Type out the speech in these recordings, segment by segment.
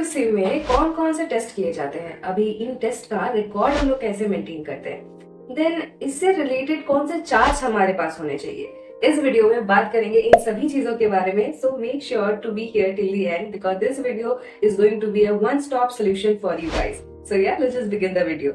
SWC में कौन कौन से टेस्ट किए जाते हैं, अभी इन टेस्ट का रिकॉर्ड हम लोग कैसे मेंटेन करते हैं, देन इससे रिलेटेड कौन से चार्ट्स हमारे पास होने चाहिए, इस वीडियो में बात करेंगे इन सभी चीजों के बारे में। So make sure to be here till the end because this video is going to be a one stop solution for you guys. So yeah let's just begin the video.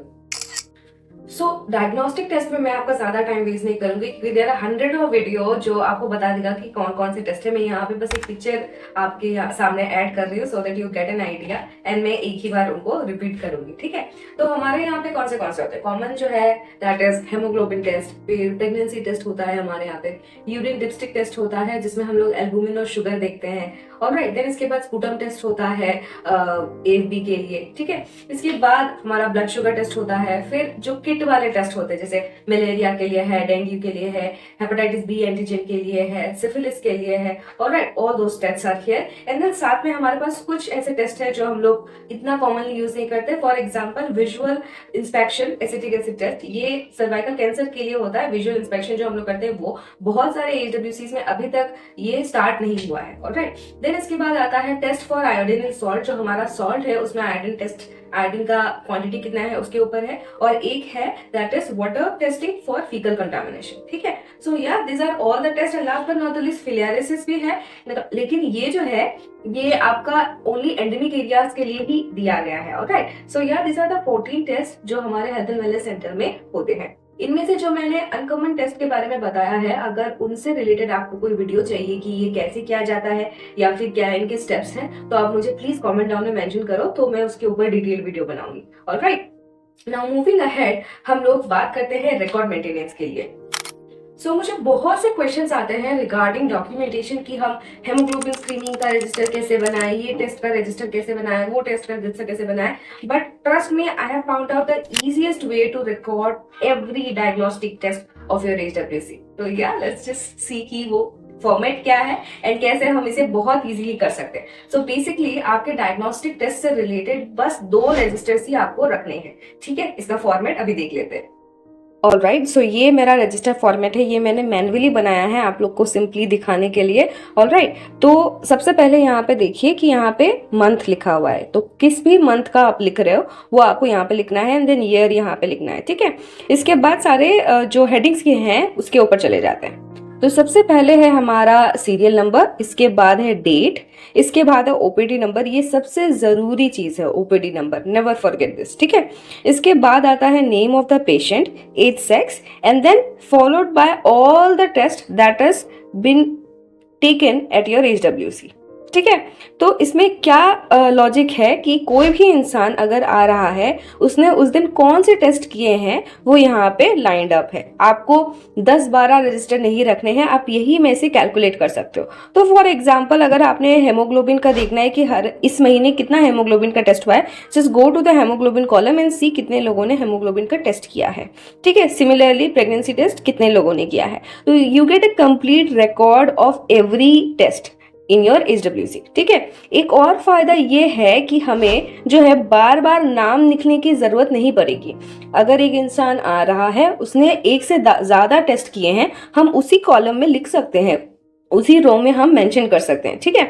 So diagnostic test में मैं आपका ज्यादा time waste नहीं करूंगी क्योंकि there are 100 of video जो आपको बता देगा कि कौन कौन से टेस्ट है। मैं यहाँ पे बस एक पिक्चर आपके सामने ऐड कर रही हूँ so that you get an idea and मैं एक ही बार उनको रिपीट करूंगी, ठीक है। तो हमारे यहाँ पे कौन से होते हैं, कॉमन जो है दैट इज हेमोग्लोबिन टेस्ट, फिर प्रेगनेंसी टेस्ट होता है हमारे यहाँ पे, यूरिन डिप्स्टिक टेस्ट होता है जिसमें हम लोग एल्बुमिन और शुगर देखते हैं, और राइट देन इसके बाद स्पूटम टेस्ट होता है AFB के लिए, ठीक है। इसके बाद हमारा ब्लड शुगर टेस्ट होता है, फिर जो किट वाले टेस्ट होते हैं जैसे मलेरिया के लिए है, डेंगू के लिए है, हेपेटाइटिस बी एंटीजन के लिए है, सिफिलिस के लिए है, और right all those test are here. And then साथ में हमारे पास कुछ ऐसे टेस्ट है जो हम लोग इतना कॉमनली यूज नहीं करते। For example visual inspection acetic acid test, ये सर्वाइकल कैंसर के लिए होता है। विजुअल इंस्पेक्शन जो हम लोग करते हैं वो बहुत सारे HWCs में अभी तक ये स्टार्ट नहीं हुआ है, ऑलराइट। देन इसके बाद आता है test for iodine in salt, जो हमारा सॉल्ट है उसमें आयोडीन टेस्ट, आयोडीन का क्वांटिटी कितना है उसके ऊपर है, और एक है that is water testing for faecal contamination, ठीक है। सो या this are all the test and last but not the least filariasis भी है, लेकिन ये जो है ये आपका ओनली एंडेमिक एरियाज के लिए ही दिया गया है, ऑलराइट। सो या दिस आर द 14 टेस्ट जो हमारे हेल्थ एंड वेलनेस सेंटर में होते हैं। इनमें से जो मैंने अनकॉमन टेस्ट के बारे में बताया है, अगर उनसे रिलेटेड आपको कोई वीडियो चाहिए कि ये कैसे किया जाता है या फिर क्या इनके स्टेप्स हैं, तो आप मुझे प्लीज कमेंट डाउन में मेंशन करो तो मैं उसके ऊपर डिटेल वीडियो बनाऊंगी, ऑलराइट। नाउ मूविंग अहेड, हम लोग बात करते हैं रिकॉर्ड मेंटेनेंस के लिए। मुझे बहुत से क्वेश्चंस आते हैं रिगार्डिंग डॉक्यूमेंटेशन कि हम हेमोग्लोबिन स्क्रीनिंग का रजिस्टर कैसे बनाएं, ये टेस्ट का रजिस्टर कैसे बनाएं, वो टेस्ट का रजिस्टर कैसे बनाएं। But trust me, I have found out the easiest way to record every diagnostic test of your HWC। तो या लेट्स जस्ट सी कि वो फॉर्मेट क्या है एंड कैसे हम इसे बहुत इजीली कर सकते हैं। सो बेसिकली आपके डायग्नोस्टिक टेस्ट से रिलेटेड बस 2 रजिस्टर्स ही आपको रखने हैं, ठीक है। इसका फॉर्मेट अभी देख लेते हैं। ऑलराइट, सो ये मेरा रजिस्टर फॉर्मेट है, ये मैंने मैन्युअली बनाया है आप लोग को सिंपली दिखाने के लिए, ऑलराइट। तो सबसे पहले यहाँ पे देखिए कि यहाँ पे मंथ लिखा हुआ है, तो किस भी मंथ का आप लिख रहे हो वो आपको यहाँ पे लिखना है एंड देन ईयर यहाँ पे लिखना है, ठीक है। इसके बाद सारे जो हेडिंग्स के हैं उसके ऊपर चले जाते हैं। तो सबसे पहले है हमारा सीरियल नंबर, इसके बाद है डेट, इसके बाद है OPD नंबर, ये सबसे जरूरी चीज है OPD number, never forget this, ठीक है। इसके बाद आता है name of the patient, age, sex, and then followed by all the test that has been taken at your HWC, ठीक है। तो इसमें क्या लॉजिक है कि कोई भी इंसान अगर आ रहा है उसने उस दिन कौन से टेस्ट किए हैं वो यहाँ पे लाइंड अप है। आपको 10-12 रजिस्टर नहीं रखने हैं, आप यही में से कैलकुलेट कर सकते हो। तो फॉर एग्जांपल अगर आपने हेमोग्लोबिन का देखना है कि हर इस महीने कितना हेमोग्लोबिन का टेस्ट हुआ है, just go to the haemoglobin column and see कितने लोगों ने हेमोग्लोबिन का टेस्ट किया है, ठीक है। सिमिलरली प्रेगनेंसी टेस्ट कितने लोगों ने किया है, तो you get a complete record of every test in your HWC, ठीक है। एक और फायदा ये है कि हमें जो है बार बार नाम लिखने की जरूरत नहीं पड़ेगी। अगर एक इंसान आ रहा है, उसने एक से ज्यादा टेस्ट किए हैं, हम उसी कॉलम में लिख सकते हैं, उसी रो में हम मेंशन कर सकते हैं, ठीक है।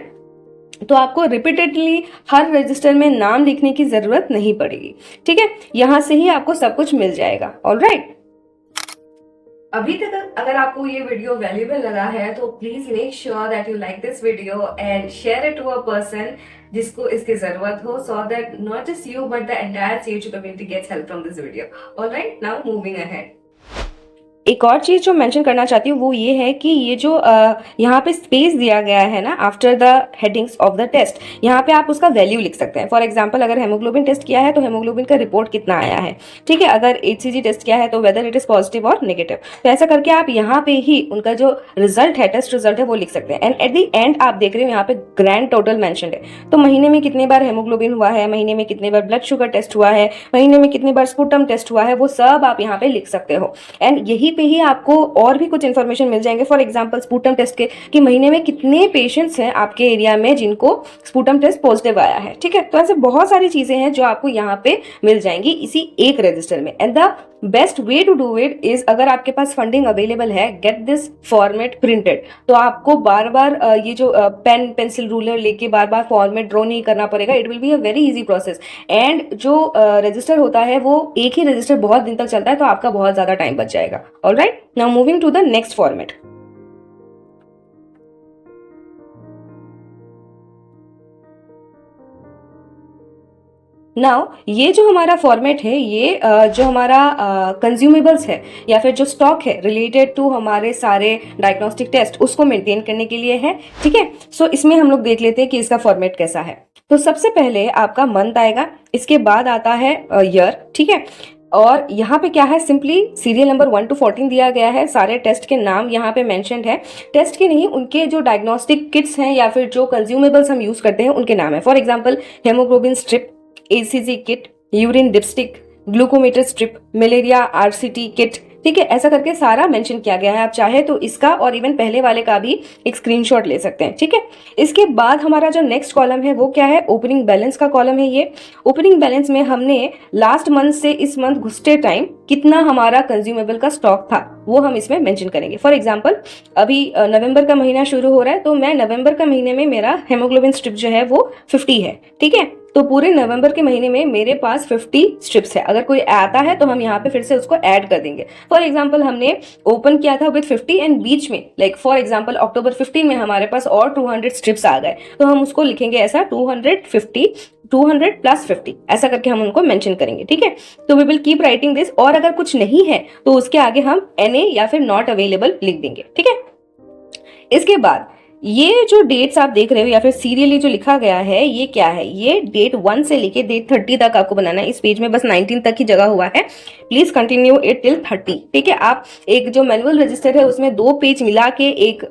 तो आपको रिपीटेडली हर रजिस्टर में नाम लिखने की जरूरत नहीं पड़ेगी, ठीक है। यहां से ही आपको सब कुछ मिल जाएगा, ऑलराइट। अभी तक अगर आपको ये वीडियो वैल्यूएबल लगा है तो please make sure that you like this video and share it to a person जिसको इसकी जरूरत हो, so that not just you but the entire CHU community gets help from this video, alright. Now moving ahead, एक और चीज जो mention करना चाहती हूँ वो ये है कि ये जो यहाँ पे स्पेस दिया गया है ना after the headings of the test, यहाँ पे आप उसका वैल्यू लिख सकते हैं। फॉर एग्जांपल अगर हेमोग्लोबिन टेस्ट किया है तो हेमोग्लोबिन का रिपोर्ट कितना आया है, ठीक है। अगर HCG टेस्ट किया है तो वेदर इट इज पॉजिटिव और नेगेटिव, तो ऐसा करके आप यहाँ पे ही उनका जो रिजल्ट है, टेस्ट रिजल्ट है वो लिख सकते हैं। एंड एट द एंड आप देख रहे हो यहाँ पे ग्रैंड टोटल मेंशन्ड है, तो महीने में कितने बार हेमोग्लोबिन हुआ है, महीने में कितने बार ब्लड शुगर टेस्ट हुआ है, महीने में कितने बार स्पूटम टेस्ट हुआ है, वो सब आप यहाँ पे लिख सकते हो। एंड यही पे ही आपको और भी कुछ इन्फॉर्मेशन मिल जाएंगे। फॉर एग्जांपल स्पूटम टेस्ट के कि महीने में कितने पेशेंट्स हैं आपके एरिया में जिनको स्पूटम टेस्ट पॉजिटिव आया है, ठीक है। तो ऐसे बहुत सारी चीजें हैं जो आपको यहाँ पे मिल जाएंगी इसी एक रजिस्टर में। And the best way to do it is, अगर आपके पास फंडिंग अवेलेबल है, गेट दिस फॉर्मेट प्रिंटेड। तो आपको बार बार ये जो पेन पेंसिल रूलर लेके बार बार फॉर्मेट ड्रॉ नहीं करना पड़ेगा। It will be a very easy process. And जो रजिस्टर होता है वो एक ही रजिस्टर बहुत दिन तक चलता है, तो आपका बहुत ज्यादा टाइम बच जाएगा। Alright, now moving to the next format. Now ये जो हमारा फॉर्मेट है, ये जो हमारा कंज्यूमेबल्स है या फिर जो स्टॉक है रिलेटेड टू हमारे सारे डायग्नोस्टिक टेस्ट, उसको मेंटेन करने के लिए है। ठीक है, सो इसमें हम लोग देख लेते हैं कि इसका फॉर्मेट कैसा है। तो सबसे पहले आपका मंथ आएगा, इसके बाद आता है ईयर। ठीक है, और यहाँ पे क्या है, सिंपली सीरियल नंबर 1 to 14 दिया गया है। सारे टेस्ट के नाम यहाँ पे मेंशन्ड है, टेस्ट के नहीं, उनके जो डायग्नोस्टिक किट्स हैं या फिर जो कंज्यूमेबल्स हम यूज करते हैं उनके नाम है। For example, haemoglobin strip, ACG kit, urine dipstick, glucometer strip, malaria RCT kit. ठीक है, ऐसा करके सारा मेंशन किया गया है। आप चाहे तो इसका और इवन पहले वाले का भी एक स्क्रीनशॉट ले सकते हैं। ठीक है, इसके बाद हमारा जो नेक्स्ट कॉलम है वो क्या है, ओपनिंग बैलेंस का कॉलम है ये। ओपनिंग बैलेंस में हमने लास्ट मंथ से इस मंथ घुसते टाइम कितना हमारा कंज्यूमेबल का स्टॉक था वो हम इसमें मेंशन करेंगे। फॉर एग्जांपल, अभी नवंबर का महीना शुरू हो रहा है, तो मैं नवंबर का महीने में मेरा हेमोग्लोबिन स्ट्रिप जो है वो 50 है। ठीक है, तो पूरे नवंबर के महीने में मेरे पास 50 स्ट्रिप्स है। अगर कोई आता है तो हम यहाँ पे फिर से उसको ऐड कर देंगे। फॉर एग्जांपल, हमने ओपन किया था विद 50 एंड बीच में लाइक फॉर एग्जांपल अक्टूबर 15 में हमारे पास और 200 स्ट्रिप्स आ गए, तो हम उसको लिखेंगे ऐसा 200 प्लस 50, ऐसा करके हम उनको मेंशन करेंगे। ठीक है, तो we will keep writing this. और अगर कुछ नहीं है तो उसके आगे हम NA या फिर नॉट अवेलेबल लिख देंगे। ठीक है, इसके बाद ये जो डेट्स आप देख रहे हो या फिर सीरियली जो लिखा गया है, ये क्या है, ये डेट 1 से लेके डेट 30 तक आपको बनाना है। इस पेज में बस 19 तक ही जगह हुआ है, प्लीज कंटिन्यू इट टिल 30। ठीक है, आप एक जो मैनुअल रजिस्टर है उसमें 2 पेज मिला के एक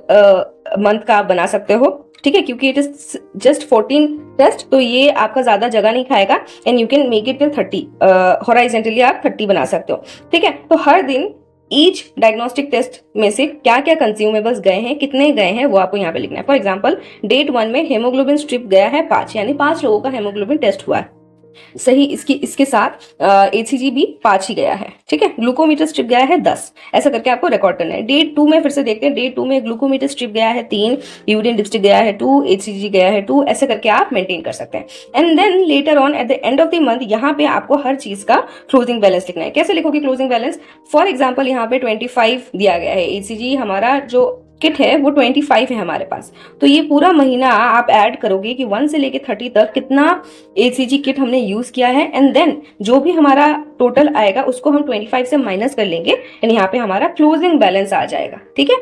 मंथ का आप बना सकते हो। ठीक है, क्योंकि इट इज जस्ट 14 टेस्ट, तो ये आपका ज्यादा जगह नहीं खाएगा। And you can make it till 30, हॉराइजेंटली आप 30 बना सकते हो। ठीक है, तो हर दिन ईच डायग्नोस्टिक टेस्ट में से क्या क्या कंज्यूमेबल्स गए हैं, कितने गए हैं, वो आपको यहाँ पे लिखना है। फॉर एग्जांपल, डेट 1 में हेमोग्लोबिन स्ट्रिप गया है 5, यानी 5 लोगों का हेमोग्लोबिन टेस्ट हुआ है। सही, इसके साथ ACG भी 5 ही गया है। ठीक है, ग्लूकोमीटर स्ट्रिप गया है 10, ऐसा करके आपको रिकॉर्ड करना है। डेट 2 में फिर से देखते हैं, डेट 2 में ग्लूकोमीटर स्ट्रिप गया है 3, यूरिन डिपस्टिक गया है 2, ACG गया है 2, ऐसे करके आप मेंटेन कर सकते हैं। And then later on at the end of the month यहाँ पे आपको हर चीज का क्लोजिंग बैलेंस लिखना है। कैसे लिखोगे क्लोजिंग बैलेंस? फॉर एग्जाम्पल, यहाँ पे 25 दिया गया है, ACG हमारा जो किट है वो 25 है हमारे पास, तो ये पूरा महीना आप ऐड करोगे कि 1 से लेके 30 तक कितना ACG किट हमने यूज किया है। एंड देन जो भी हमारा टोटल आएगा उसको हम 25 से माइनस कर लेंगे एंड यहाँ पे हमारा क्लोजिंग बैलेंस आ जाएगा। ठीक है,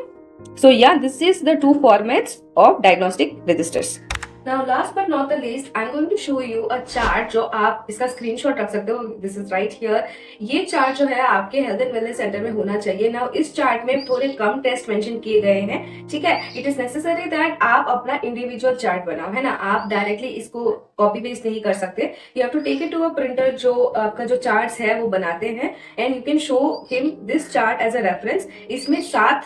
सो या this is the 2 formats of diagnostic registers. Now last but not the least, I'm going to show you a chart जो आप इसका स्क्रीनशॉट रख सकते हो। This is right here। ये चार्ट जो है आपके हेल्थ एंड वेलनेस सेंटर में होना चाहिए। Now इस चार्ट में थोड़े कम टेस्ट मेंशन किए गए हैं। ठीक है, इट इज नेसेसरी दैट आप अपना इंडिविजुअल चार्ट बनाओ, है ना। आप डायरेक्टली इसको कॉपी पेस्ट नहीं कर सकते। You have to take it to a printer जो आपका जो चार्ट्स है वो बनाते हैं, and you can show him this chart as a reference. इसमें 7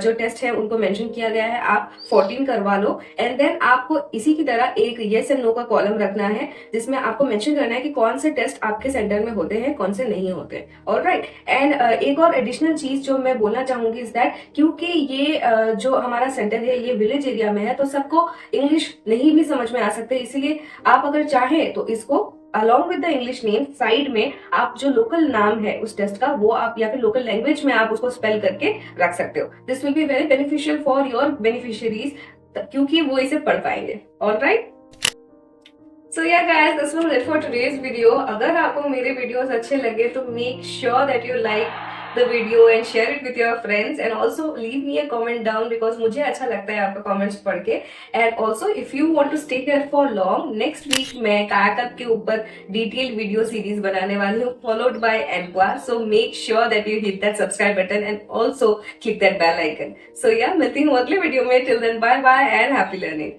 जो टेस्ट है उनको मेंशन किया गया है, आप 14 करवा लो। एंड देन आपको इसी की तरह एक येस एंड नो का कॉलम रखना है जिसमें आपको मेंशन करना है कि कौन से टेस्ट आपके सेंटर में होते हैं, कौन से नहीं होते। ऑलराइट, एंड एक और एडिशनल चीज जो मैं बोलना चाहूंगी इज दैट क्योंकि ये जो हमारा सेंटर है ये विलेज एरिया में है, तो सबको इंग्लिश नहीं भी समझ में आ सकते। इसीलिए आप अगर चाहें तो इसको along with the English name side में आप जो लोकल नाम है उस टेस्ट का वो आप या फिर लोकल लैंग्वेज में आप उसको स्पेल करके रख सकते हो। This will be very beneficial for your beneficiaries, क्योंकि वो इसे पढ़ पाएंगे। ऑलराइट, सो या guys, this was it for today's video. अगर आपको मेरे वीडियोस अच्छे लगे तो make sure that you like the video and share it with your friends, and also leave me a comment down because मुझे अच्छा लगता है आपका comments पढ़ के। And also if you want to stay here for long, next week मैं कायाकल्प के ऊपर detailed video series बनाने वाली हूँ followed by Enqua, so make sure that you hit that subscribe button and also click that bell icon. So yeah, मिलती हूँ अगले वीडियो में। Till then, bye bye and happy learning.